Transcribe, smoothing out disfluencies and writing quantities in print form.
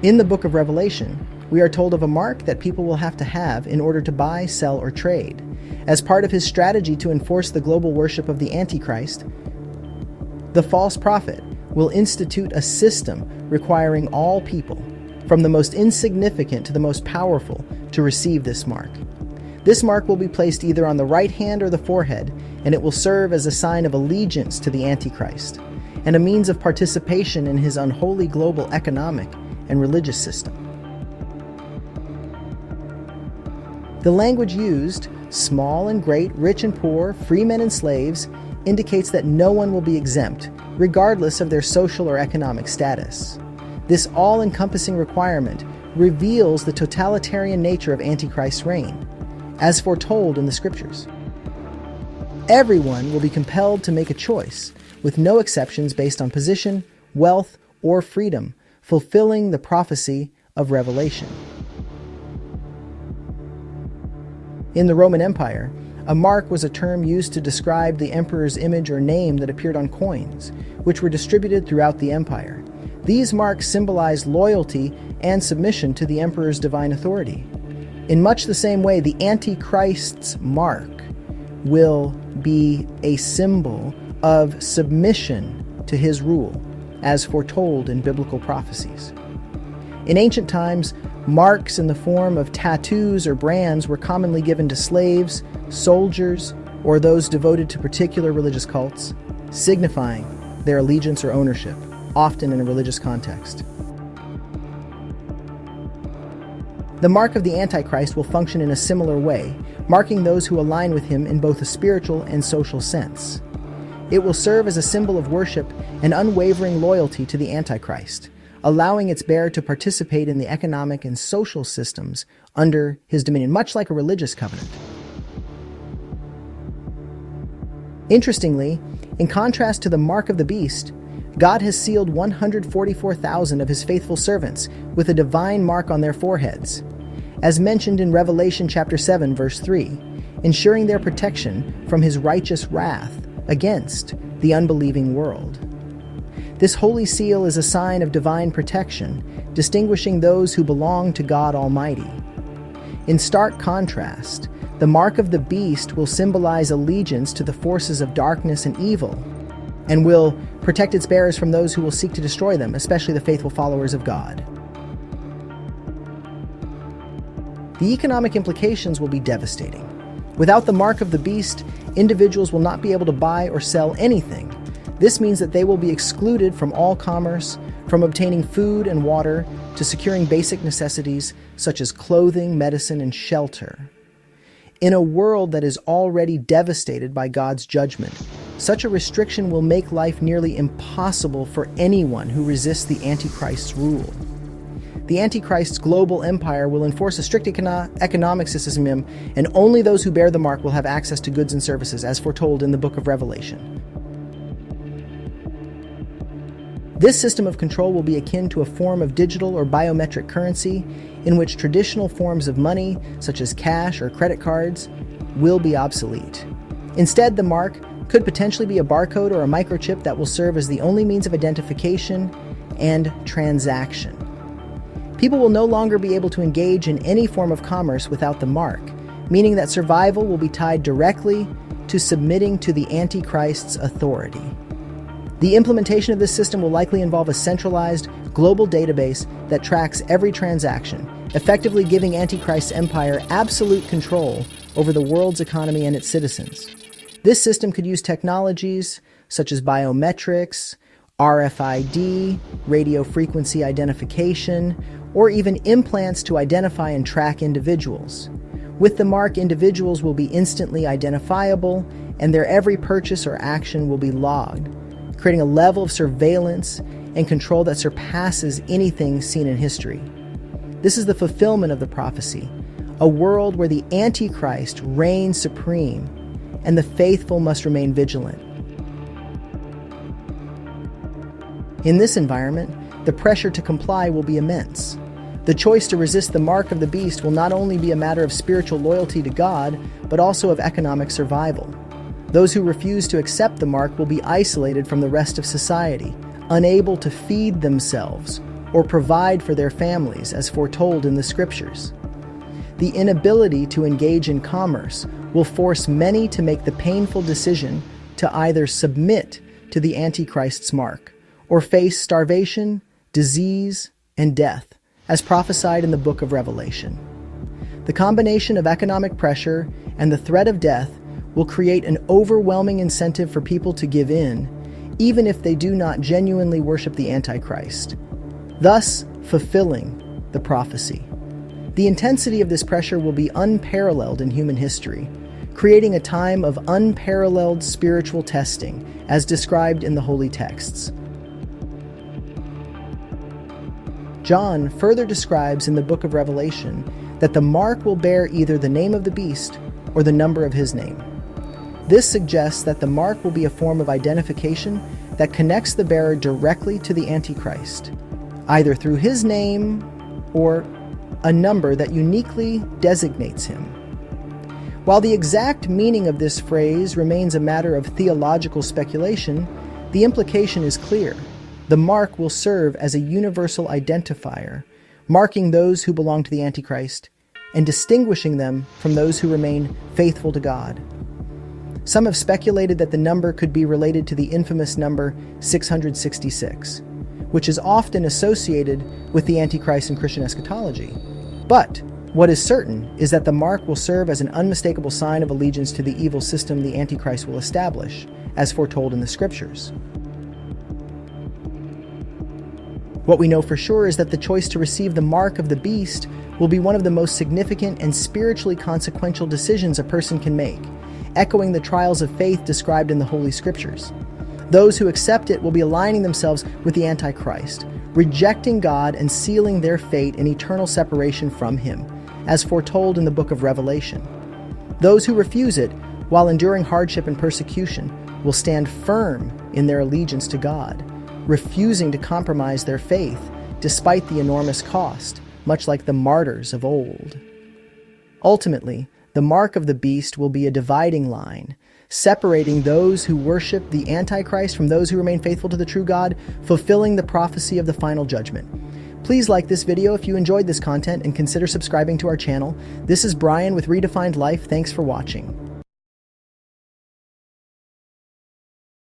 In the book of Revelation, we are told of a mark that people will have to have in order to buy, sell, or trade. As part of his strategy to enforce the global worship of the Antichrist, the false prophet will institute a system requiring all people, from the most insignificant to the most powerful, to receive this mark. This mark will be placed either on the right hand or the forehead, and it will serve as a sign of allegiance to the Antichrist, and a means of participation in his unholy global economic and religious system. The language used, small and great, rich and poor, free men and slaves, indicates that no one will be exempt, regardless of their social or economic status. This all-encompassing requirement reveals the totalitarian nature of Antichrist's reign, as foretold in the Scriptures. Everyone will be compelled to make a choice, with no exceptions based on position, wealth, or freedom, fulfilling the prophecy of Revelation. In the Roman Empire, a mark was a term used to describe the emperor's image or name that appeared on coins, which were distributed throughout the empire. These marks symbolized loyalty and submission to the emperor's divine authority. In much the same way, the Antichrist's mark will be a symbol of submission to his rule, as foretold in biblical prophecies. In ancient times, marks in the form of tattoos or brands were commonly given to slaves, soldiers, or those devoted to particular religious cults, signifying their allegiance or ownership, often in a religious context. The mark of the Antichrist will function in a similar way, marking those who align with him in both a spiritual and social sense. It will serve as a symbol of worship and unwavering loyalty to the Antichrist, allowing its bearer to participate in the economic and social systems under his dominion, much like a religious covenant. Interestingly, in contrast to the mark of the beast, God has sealed 144,000 of his faithful servants with a divine mark on their foreheads, as mentioned in Revelation chapter 7, verse 3, ensuring their protection from his righteous wrath against the unbelieving world. This holy seal is a sign of divine protection, distinguishing those who belong to God Almighty. In stark contrast, the mark of the beast will symbolize allegiance to the forces of darkness and evil, and will protect its bearers from those who will seek to destroy them, especially the faithful followers of God. The economic implications will be devastating. Without the mark of the beast, individuals will not be able to buy or sell anything. This means that they will be excluded from all commerce, from obtaining food and water to securing basic necessities such as clothing, medicine, and shelter. In a world that is already devastated by God's judgment, such a restriction will make life nearly impossible for anyone who resists the Antichrist's rule. The Antichrist's global empire will enforce a strict economic system, and only those who bear the mark will have access to goods and services, as foretold in the book of Revelation. This system of control will be akin to a form of digital or biometric currency in which traditional forms of money, such as cash or credit cards, will be obsolete. Instead, the mark could potentially be a barcode or a microchip that will serve as the only means of identification and transaction. People will no longer be able to engage in any form of commerce without the mark, meaning that survival will be tied directly to submitting to the Antichrist's authority. The implementation of this system will likely involve a centralized, global database that tracks every transaction, effectively giving Antichrist's empire absolute control over the world's economy and its citizens. This system could use technologies such as biometrics, RFID, radio frequency identification, or even implants to identify and track individuals. With the mark, individuals will be instantly identifiable, and their every purchase or action will be logged, creating a level of surveillance and control that surpasses anything seen in history. This is the fulfillment of the prophecy, a world where the Antichrist reigns supreme, and the faithful must remain vigilant. In this environment, the pressure to comply will be immense. The choice to resist the mark of the beast will not only be a matter of spiritual loyalty to God, but also of economic survival. Those who refuse to accept the mark will be isolated from the rest of society, unable to feed themselves or provide for their families as foretold in the scriptures. The inability to engage in commerce will force many to make the painful decision to either submit to the Antichrist's mark or face starvation, disease, and death, as prophesied in the book of Revelation. The combination of economic pressure and the threat of death will create an overwhelming incentive for people to give in, even if they do not genuinely worship the Antichrist, thus fulfilling the prophecy. The intensity of this pressure will be unparalleled in human history, creating a time of unparalleled spiritual testing, as described in the holy texts. John further describes in the book of Revelation that the mark will bear either the name of the beast or the number of his name. This suggests that the mark will be a form of identification that connects the bearer directly to the Antichrist, either through his name or a number that uniquely designates him. While the exact meaning of this phrase remains a matter of theological speculation, the implication is clear. The mark will serve as a universal identifier, marking those who belong to the Antichrist and distinguishing them from those who remain faithful to God. Some have speculated that the number could be related to the infamous number 666, which is often associated with the Antichrist in Christian eschatology. But what is certain is that the mark will serve as an unmistakable sign of allegiance to the evil system the Antichrist will establish, as foretold in the scriptures. What we know for sure is that the choice to receive the mark of the beast will be one of the most significant and spiritually consequential decisions a person can make, echoing the trials of faith described in the Holy Scriptures. Those who accept it will be aligning themselves with the Antichrist, rejecting God and sealing their fate in eternal separation from Him, as foretold in the book of Revelation. Those who refuse it, while enduring hardship and persecution, will stand firm in their allegiance to God, refusing to compromise their faith despite the enormous cost, much like the martyrs of old. Ultimately, the mark of the beast will be a dividing line, separating those who worship the Antichrist from those who remain faithful to the true God, fulfilling the prophecy of the final judgment. Please like this video if you enjoyed this content and consider subscribing to our channel. This is Brian with Redefined Life. Thanks for watching.